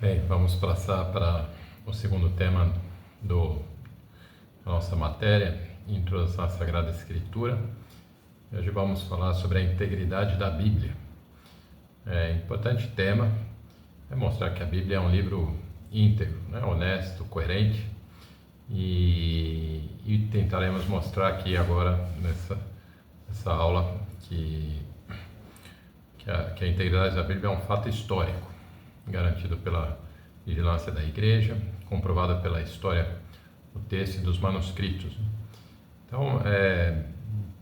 Bem, vamos passar para o segundo tema da nossa matéria, Introdução à Sagrada Escritura. Hoje vamos falar sobre a integridade da Bíblia. Importante tema é mostrar que a Bíblia é um livro íntegro, honesto, coerente, e tentaremos mostrar aqui agora nessa aula que a integridade da Bíblia é um fato histórico, garantido pela vigilância da Igreja, comprovado pela história, o texto dos manuscritos. Então,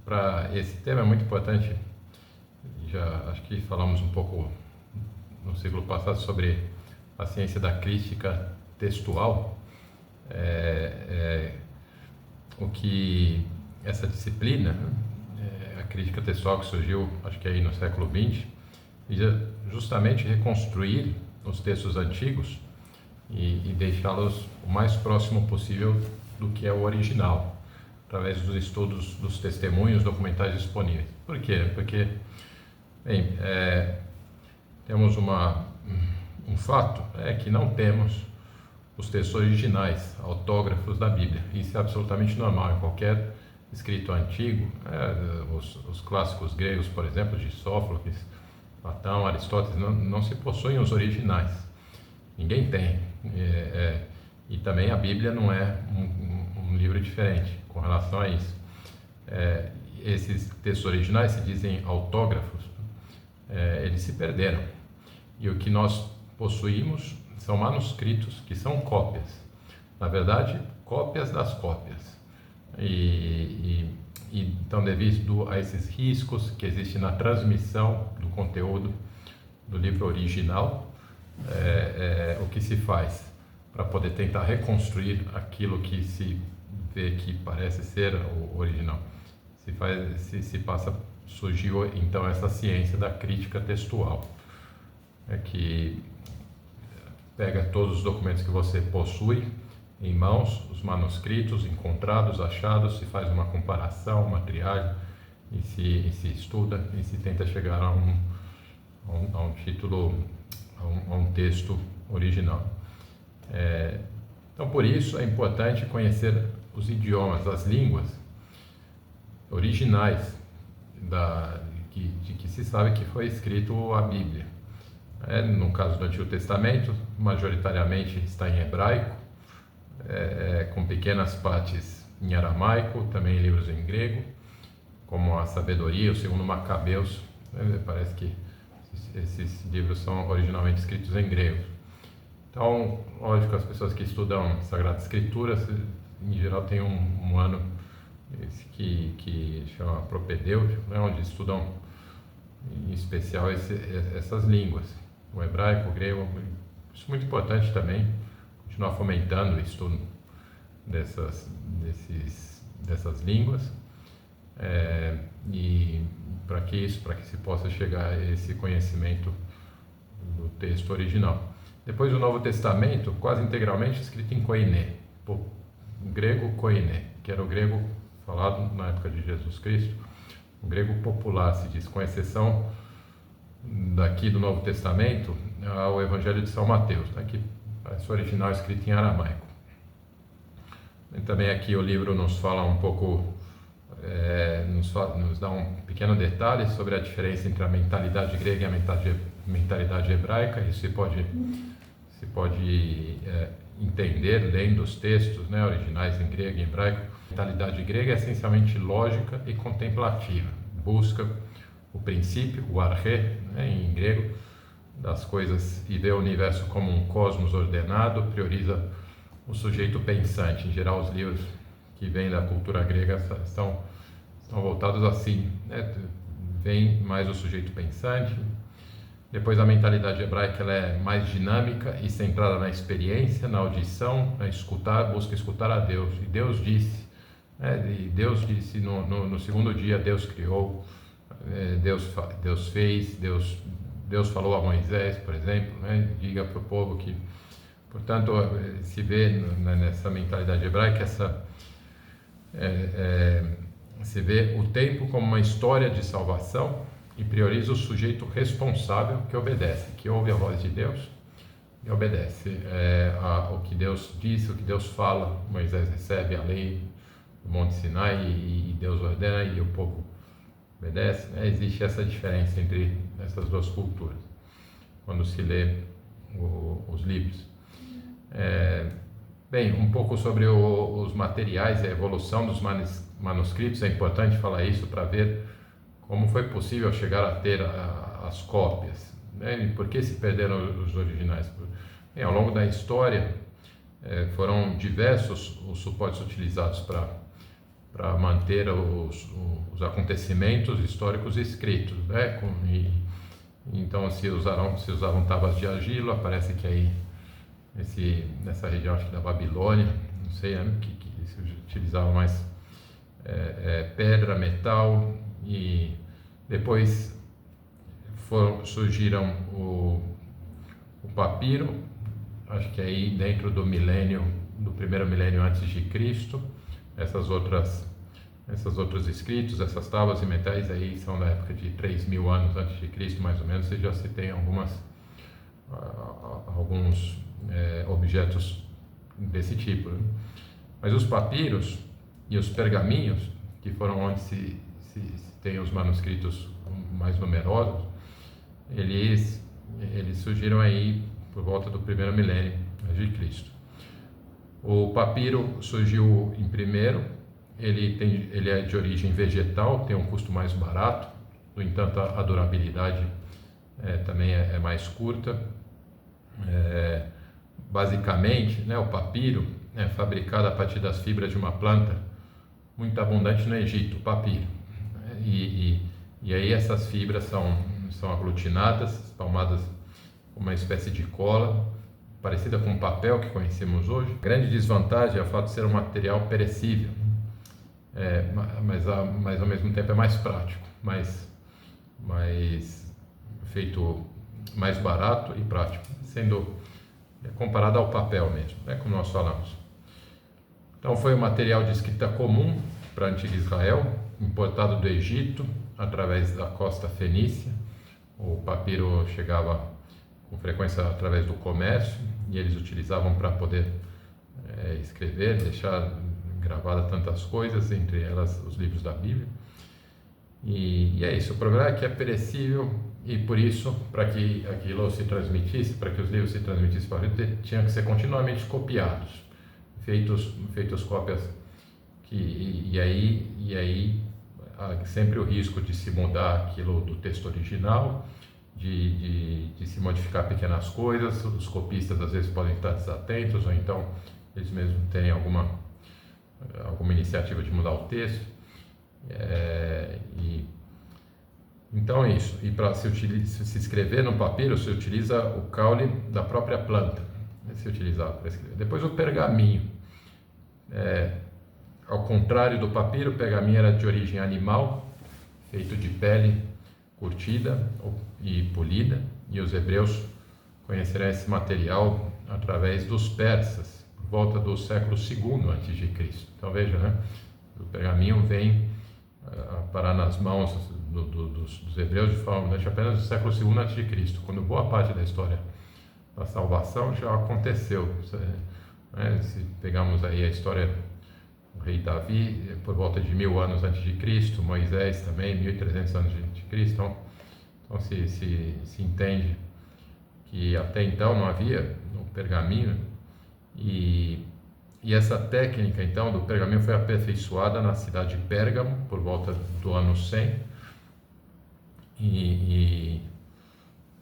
para esse tema é muito importante, já acho que falamos um pouco no século passado sobre a ciência da crítica textual, o que essa disciplina, a crítica textual que surgiu, acho que aí no século XX, visa justamente reconstruir os textos antigos e deixá-los o mais próximo possível do que é o original, através dos estudos dos testemunhos documentais disponíveis. Por quê? Porque, bem, temos um fato, que não temos os textos originais, autógrafos da Bíblia. Isso é absolutamente normal em qualquer escrito antigo. Os clássicos gregos, por exemplo, de Sófocles, Platão, Aristóteles, não se possuem os originais. Ninguém tem. E também a Bíblia não é um livro diferente com relação a isso. Esses textos originais, se dizem autógrafos, eles se perderam. E o que nós possuímos são manuscritos, que são cópias. Na verdade, cópias das cópias. Então, devido a esses riscos que existem na transmissão do conteúdo do livro original, o que se faz para poder tentar reconstruir aquilo que se vê que parece ser o original? Surgiu então essa ciência da crítica textual, que pega todos os documentos que você possui em mãos, os manuscritos encontrados, achados, se faz uma comparação, uma triagem, e se estuda e se tenta chegar a um título, a um texto original. Então, por isso é importante conhecer os idiomas, as línguas originais de que se sabe que foi escrito a Bíblia. No caso do Antigo Testamento, majoritariamente está em hebraico, com pequenas partes em aramaico, também livros em grego, como a Sabedoria, o Segundo Macabeus. Parece que esses livros são originalmente escritos em grego. Então, lógico, as pessoas que estudam Sagrada Escritura, em geral, tem um ano que chama propedêutico, onde estudam em especial essas línguas, o hebraico, o grego. Isso é muito importante também, continuar fomentando o estudo dessas línguas, e para que se possa chegar a esse conhecimento do texto original. Depois, o Novo Testamento, quase integralmente escrito em koiné, grego koiné, que era o grego falado na época de Jesus Cristo, o grego popular, se diz, com exceção daqui do Novo Testamento, ao Evangelho de São Mateus, que parece original escrito em aramaico. E também aqui o livro nos fala um pouco, nos dá um pequeno detalhe sobre a diferença entre a mentalidade grega e a mentalidade hebraica. Isso se pode entender lendo os textos originais em grego e hebraico. A mentalidade grega é essencialmente lógica e contemplativa, busca o princípio, o arché, em grego, das coisas, e vê o universo como um cosmos ordenado, prioriza o sujeito pensante. Em geral, os livros que vêm da cultura grega estão voltados assim, vem mais o sujeito pensante. Depois, a mentalidade hebraica ela é mais dinâmica e centrada na experiência, na audição, na busca escutar a Deus. E Deus disse, no segundo dia Deus criou, Deus fez, Deus falou a Moisés, por exemplo, diga para o povo que... Portanto, se vê nessa mentalidade hebraica, se vê o tempo como uma história de salvação e prioriza o sujeito responsável que obedece, que ouve a voz de Deus, e obedece. O que Deus disse, o que Deus fala. Moisés recebe a lei do Monte Sinai e Deus ordena e o povo obedece. Existe essa diferença entre essas duas culturas quando se lê os livros. Bem, um pouco sobre os materiais, a evolução dos manuscritos. É importante falar isso para ver como foi possível chegar a ter as cópias, né? E por que se perderam os originais? Bem, ao longo da história foram diversos os suportes utilizados para manter os acontecimentos históricos escritos, né? Então se usavam tábuas de argila. Parece que aí nessa região, acho que da Babilônia, não sei, né, que se utilizava mais pedra, metal, e depois surgiram o papiro, acho que aí dentro do primeiro milênio antes de Cristo. Esses outros escritos, essas tábuas e metais aí são da época de 3.000 anos antes de Cristo, mais ou menos. Você já se tem alguns objetos desse tipo, né? Mas os papiros e os pergaminhos, que foram onde se tem os manuscritos mais numerosos, eles surgiram aí por volta do primeiro milênio de Cristo. O papiro surgiu em primeiro. Ele é de origem vegetal, tem um custo mais barato. No entanto, a durabilidade também é mais curta. Basicamente, né, o papiro é fabricado a partir das fibras de uma planta muito abundante no Egito, o papiro. E aí essas fibras são aglutinadas, espalmadas com uma espécie de cola, parecida com o papel que conhecemos hoje. A grande desvantagem é o fato de ser um material perecível, mas ao mesmo tempo é mais prático, mais feito, mais barato e prático, sendo comparado ao papel mesmo, como nós falamos. Então foi um material de escrita comum para a antiga Israel, importado do Egito através da costa fenícia. O papiro chegava com frequência através do comércio e eles utilizavam para poder escrever, deixar gravada tantas coisas, entre elas os livros da Bíblia. E é isso. O problema é que é perecível, e por isso, para que aquilo se transmitisse, para que os livros se transmitissem para o livro, tinham que ser continuamente copiados, feitos cópias, e aí há sempre o risco de se mudar aquilo do texto original, de se modificar pequenas coisas. Os copistas às vezes podem estar desatentos, ou então eles mesmos terem alguma iniciativa de mudar o texto. Então é isso. E para se escrever no papiro, se utiliza o caule da própria planta, se utilizava para escrever. Depois o pergaminho. Ao contrário do papiro, o pergaminho era de origem animal, feito de pele curtida e polida, e os hebreus conheceram esse material através dos persas, por volta do século II a.C. Então veja, né? O pergaminho vem parar nas mãos dos hebreus de forma apenas do século II a.C., quando boa parte da história da salvação já aconteceu. Se pegarmos aí a história do rei Davi, por volta de 1000 anos antes de Cristo, Moisés também, 1300 anos de Cristo. Então se entende que até então não havia o pergaminho, e essa técnica então do pergaminho foi aperfeiçoada na cidade de Pérgamo por volta do ano 100, e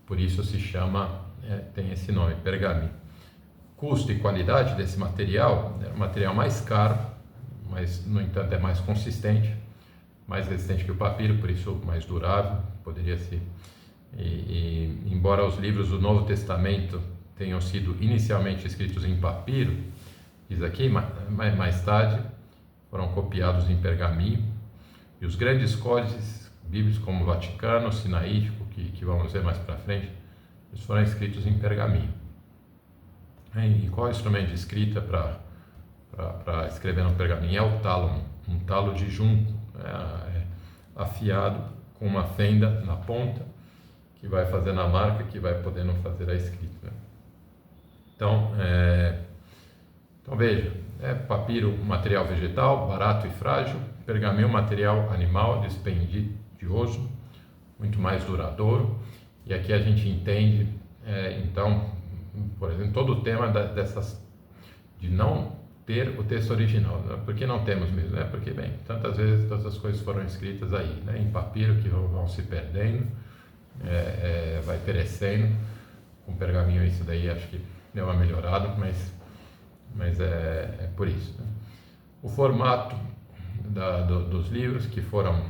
por isso se chama, tem esse nome, pergaminho. Custo e qualidade desse material: é um material mais caro, mas no entanto é mais consistente, mais resistente que o papiro, por isso mais durável, poderia ser. E embora os livros do Novo Testamento tenham sido inicialmente escritos em papiro, diz aqui, mais tarde foram copiados em pergaminho, e os grandes códices bíblicos como o Vaticano, o Sinaítico, que vamos ver mais para frente, eles foram escritos em pergaminho. E qual é o instrumento de escrita para escrever no pergaminho? É o tálamo, um talo de junco, afiado com uma fenda na ponta, que vai fazendo a marca, que vai podendo fazer a escrita. Então veja, papiro, material vegetal, barato e frágil, pergaminho, material animal, dispendioso, muito mais duradouro. E aqui a gente entende, então, por exemplo, todo o tema de não ter o texto original. Né? Por que não temos mesmo? Porque, bem, tantas vezes todas as coisas foram escritas aí, né? Em papiro, que vão se perdendo, vai perecendo. Com pergaminho isso daí acho que deu uma melhorada, mas é por isso. Né? O formato dos livros que foram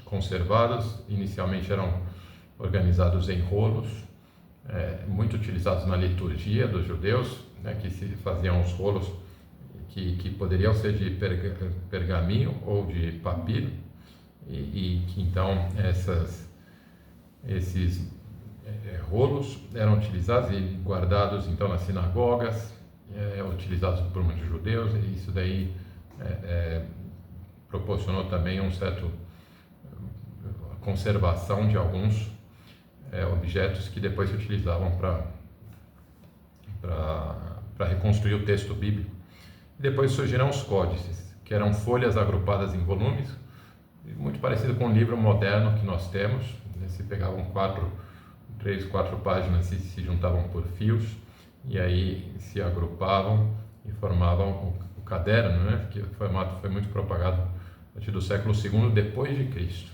conservados, inicialmente eram organizados em rolos, muito utilizados na liturgia dos judeus, né, que se faziam os rolos que poderiam ser de pergaminho ou de papiro, e que então esses rolos eram utilizados e guardados então nas sinagogas, utilizados por muitos judeus, e isso daí proporcionou também um certo conservação de alguns objetos que depois se utilizavam para reconstruir o texto bíblico. E depois surgiram os códices, que eram folhas agrupadas em volumes, muito parecido com o livro moderno que nós temos. Se pegavam 3, 4 páginas e se juntavam por fios, e aí se agrupavam e formavam o caderno, né? Que o formato foi muito propagado a partir do século II depois de Cristo.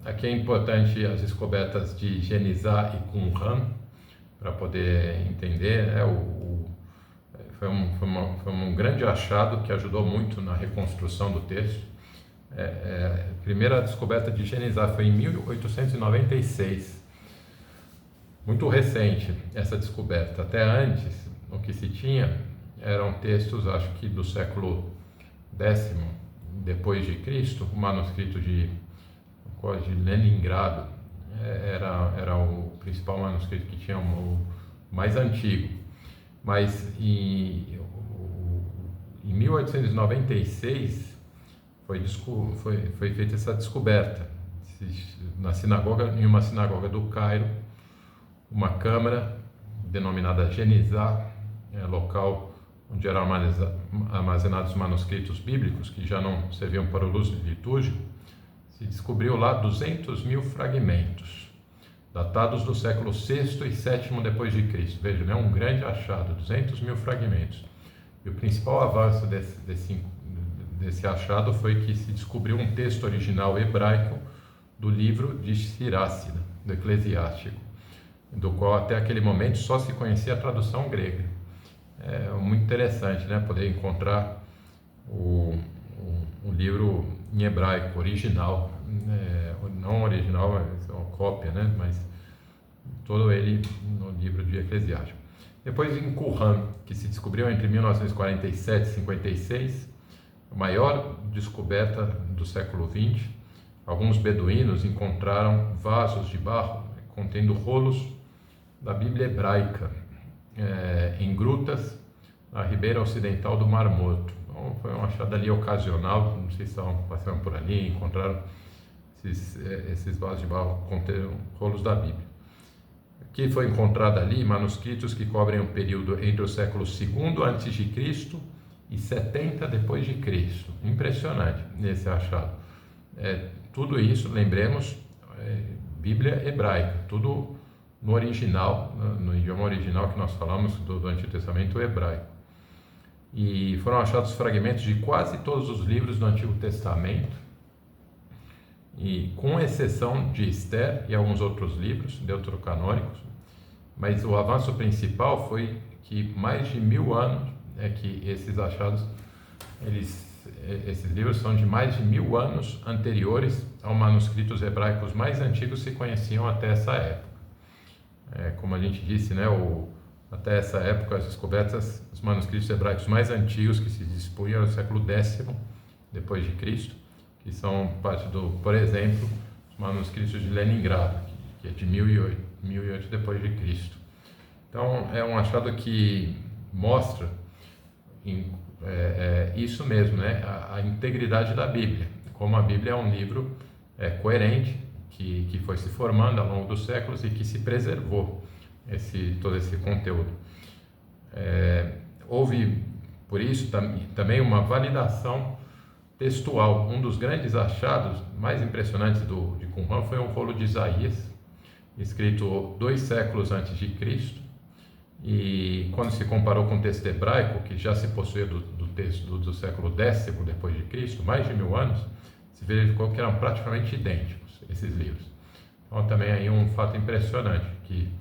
Aqui é importante as descobertas de Genizá e Qumran, para poder entender, foi um grande achado que ajudou muito na reconstrução do texto. A primeira descoberta de Genizá foi em 1896, muito recente essa descoberta. Até antes, o que se tinha eram textos, acho que do século X depois de Cristo, o manuscrito de Leningrado era o principal manuscrito que tinha o mais antigo, mas em 1896 foi feita essa descoberta em uma sinagoga do Cairo, uma câmara denominada Genizá, local onde eram armazenados manuscritos bíblicos que já não serviam para o uso litúrgico. Se descobriu lá 200.000 fragmentos, datados do século VI e VII depois de Cristo. Veja, né? Um grande achado, 200.000 fragmentos. E o principal avanço desse achado foi que se descobriu um texto original hebraico do livro de Sirácida, do Eclesiástico, do qual até aquele momento só se conhecia a tradução grega. É muito interessante, né? Poder encontrar o livro em hebraico, original, não original, é uma cópia, né? Mas todo ele no livro de Eclesiástico. Depois em Qumran, que se descobriu entre 1947 e 56, a maior descoberta do século XX, alguns beduínos encontraram vasos de barro contendo rolos da Bíblia hebraica em grutas na ribeira ocidental do Mar Morto. Então, foi uma achada ali ocasional, não sei se estavam passando por ali, encontraram esses vasos de barro contendo rolos da Bíblia. Que foi encontrado ali manuscritos que cobrem o período entre o século II a.C. e 70 depois de Cristo. Impressionante nesse achado. Tudo isso, lembremos, Bíblia hebraica, tudo no original, no idioma original que nós falamos do Antigo Testamento, o hebraico. E foram achados fragmentos de quase todos os livros do Antigo Testamento, e com exceção de Esther e alguns outros livros deuterocanônicos, mas o avanço principal foi que mais de 1000 anos, que esses achados, esses livros são de mais de 1000 anos anteriores aos manuscritos hebraicos mais antigos que se conheciam até essa época. Como a gente disse, né, até essa época as descobertas, os manuscritos hebraicos mais antigos que se dispunham no século X depois de Cristo, que são parte por exemplo, os manuscritos de Leningrado, que é de 1008 depois de Cristo. Então é um achado que mostra isso mesmo, né? A integridade da Bíblia, como a Bíblia é um livro coerente, que foi se formando ao longo dos séculos e que se preservou. todo esse conteúdo. Houve, por isso, também uma validação textual. Um dos grandes achados mais impressionantes de Qumran foi um rolo de Isaías, escrito 2 séculos antes de Cristo, e quando se comparou com o texto hebraico, que já se possuía do texto do século X depois de Cristo, mais de 1000 anos, se verificou que eram praticamente idênticos esses livros. Então também aí um fato impressionante que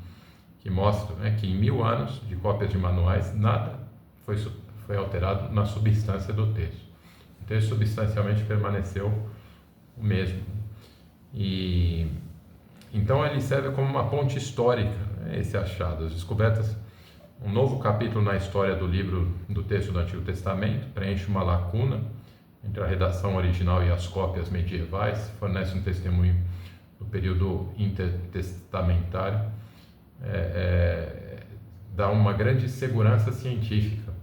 mostra, né, que em 1000 anos de cópias de manuais nada foi alterado na substância do texto. O texto substancialmente permaneceu o mesmo. E então ele serve como uma ponte histórica, né, esse achado. As descobertas, um novo capítulo na história do texto do Antigo Testamento, preenche uma lacuna entre a redação original e as cópias medievais, fornece um testemunho do período intertestamentário, dá uma grande segurança científica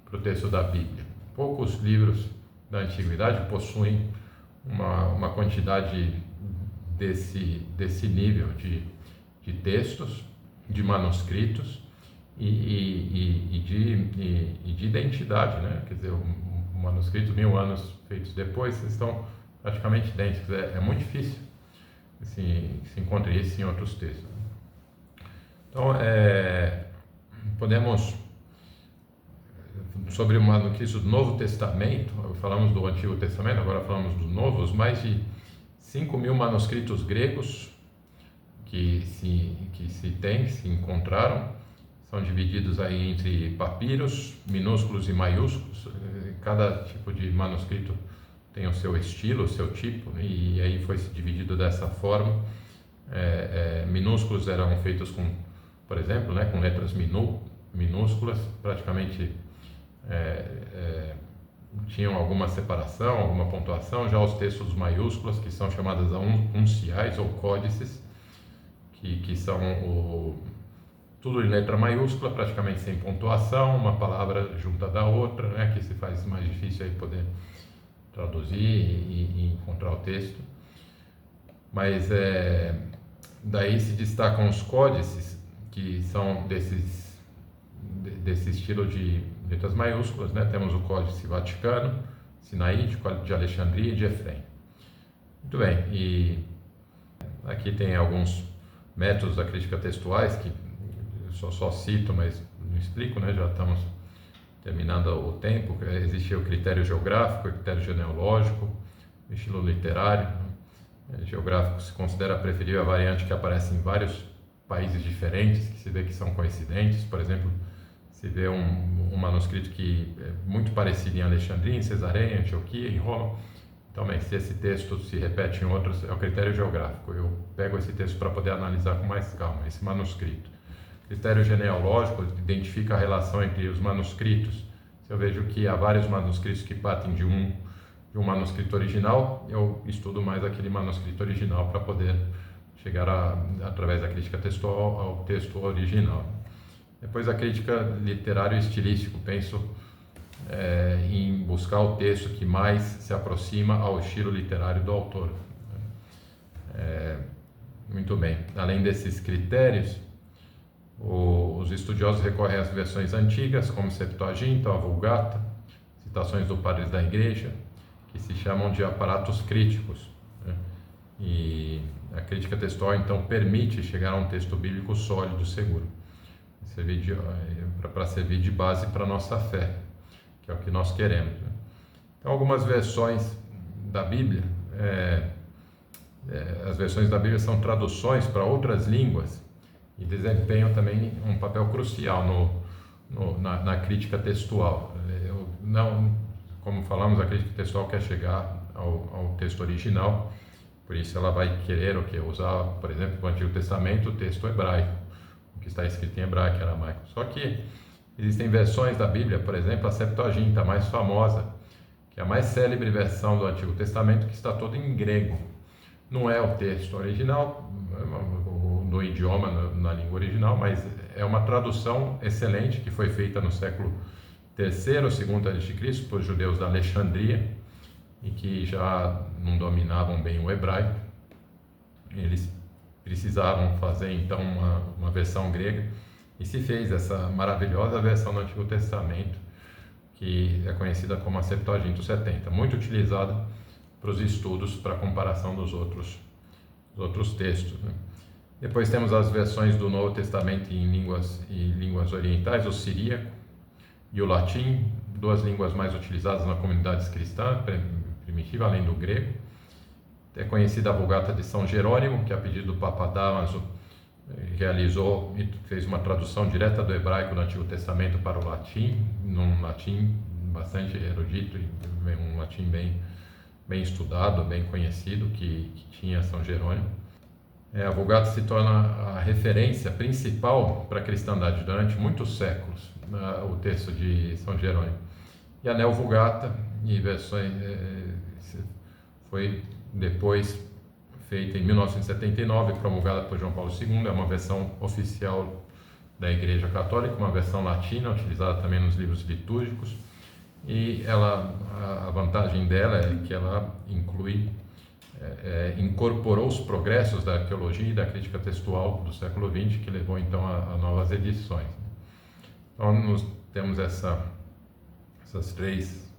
para o texto da Bíblia. Poucos livros da Antiguidade possuem uma quantidade desse nível de textos, de manuscritos e de identidade, né? Quer dizer, manuscritos 1000 anos feitos depois estão praticamente idênticos. É muito difícil se encontre isso em outros textos. Então, podemos, sobre o manuscrito do Novo Testamento, falamos do Antigo Testamento, agora falamos do Novo, os mais de 5.000 manuscritos gregos que se encontraram, são divididos aí entre papiros, minúsculos e maiúsculos. Cada tipo de manuscrito tem o seu estilo, o seu tipo, e aí foi dividido dessa forma. Minúsculos eram feitos por exemplo, né, com letras minúsculas, praticamente tinham alguma separação, alguma pontuação. Já os textos maiúsculos, que são chamadas unciais ou códices, que são tudo em letra maiúscula, praticamente sem pontuação, uma palavra junta da outra, né, que se faz mais difícil aí poder traduzir e encontrar o texto. Mas daí se destacam os códices, que são desse estilo de letras maiúsculas, né? Temos o Códice Vaticano, Sinaítico, de Alexandria e de Efrem. Muito bem, e aqui tem alguns métodos da crítica textuais que eu só cito, mas não explico, né? Já estamos terminando o tempo. Existe o critério geográfico, o critério genealógico, o estilo literário. Geográfico se considera preferível a variante que aparece em vários países diferentes, que se vê que são coincidentes. Por exemplo, se vê um manuscrito que é muito parecido em Alexandria, em Cesareia, em Antioquia, em Roma. Então, bem, se esse texto se repete em outros, é o critério geográfico. Eu pego esse texto para poder analisar com mais calma esse manuscrito. Critério genealógico identifica a relação entre os manuscritos. Se eu vejo que há vários manuscritos que partem de um manuscrito original, eu estudo mais aquele manuscrito original para poder chegar, através da crítica textual, ao texto original. Depois a crítica literário estilístico, penso em buscar o texto que mais se aproxima ao estilo literário do autor. Muito bem. Além desses critérios, os estudiosos recorrem às versões antigas, como Septuaginta, a Vulgata, citações dos padres da Igreja, que se chamam de aparatos críticos, né? E a crítica textual, então, permite chegar a um texto bíblico sólido, seguro, para servir de base para a nossa fé, que é o que nós queremos, né? Então, algumas versões da Bíblia, as versões da Bíblia são traduções para outras línguas e desempenham também um papel crucial na crítica textual. Como falamos, a crítica textual quer chegar ao texto original, por isso ela vai querer usar, por exemplo, no Antigo Testamento, o texto hebraico, o que está escrito em hebraico e aramaico. Só que existem versões da Bíblia, por exemplo, a Septuaginta, a mais famosa, que é a mais célebre versão do Antigo Testamento, que está toda em grego. Não é o texto original, no idioma, na língua original, mas é uma tradução excelente que foi feita no século III ou II a.C. por judeus da Alexandria e que já não dominavam bem o hebraico. Eles precisaram fazer então uma versão grega e se fez essa maravilhosa versão do Antigo Testamento, que é conhecida como a Septuaginta 70, muito utilizada para os estudos, para a comparação dos outros textos, né? Depois temos as versões do Novo Testamento em línguas orientais, o siríaco e o latim, duas línguas mais utilizadas na comunidade cristã primitiva, além do grego. É conhecida a Vulgata de São Jerônimo, que a pedido do Papa Dámaso realizou e fez uma tradução direta do hebraico do Antigo Testamento para o latim, num latim bastante erudito, um latim bem estudado, bem conhecido, que tinha São Jerônimo. A Vulgata se torna a referência principal para a cristandade durante muitos séculos, o texto de São Jerônimo. E a Neo-Vulgata, em versões, foi depois feita em 1979, promulgada por João Paulo II, é uma versão oficial da Igreja Católica, uma versão latina, utilizada também nos livros litúrgicos, e a vantagem dela é que ela incorporou os progressos da arqueologia e da crítica textual do século XX, que levou então a novas edições. Então, nós temos essas três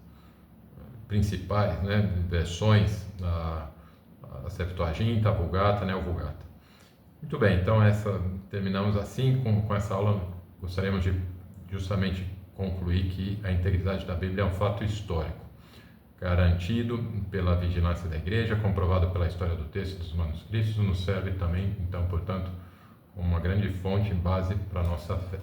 principais, né, versões, a Septuaginta, a Vulgata, a Neo-Vulgata. Muito bem, então terminamos assim com essa aula. Gostaríamos de justamente concluir que a integridade da Bíblia é um fato histórico, garantido pela vigilância da Igreja, comprovado pela história do texto e dos manuscritos, nos serve também, então, portanto, como uma grande fonte, base para a nossa fé.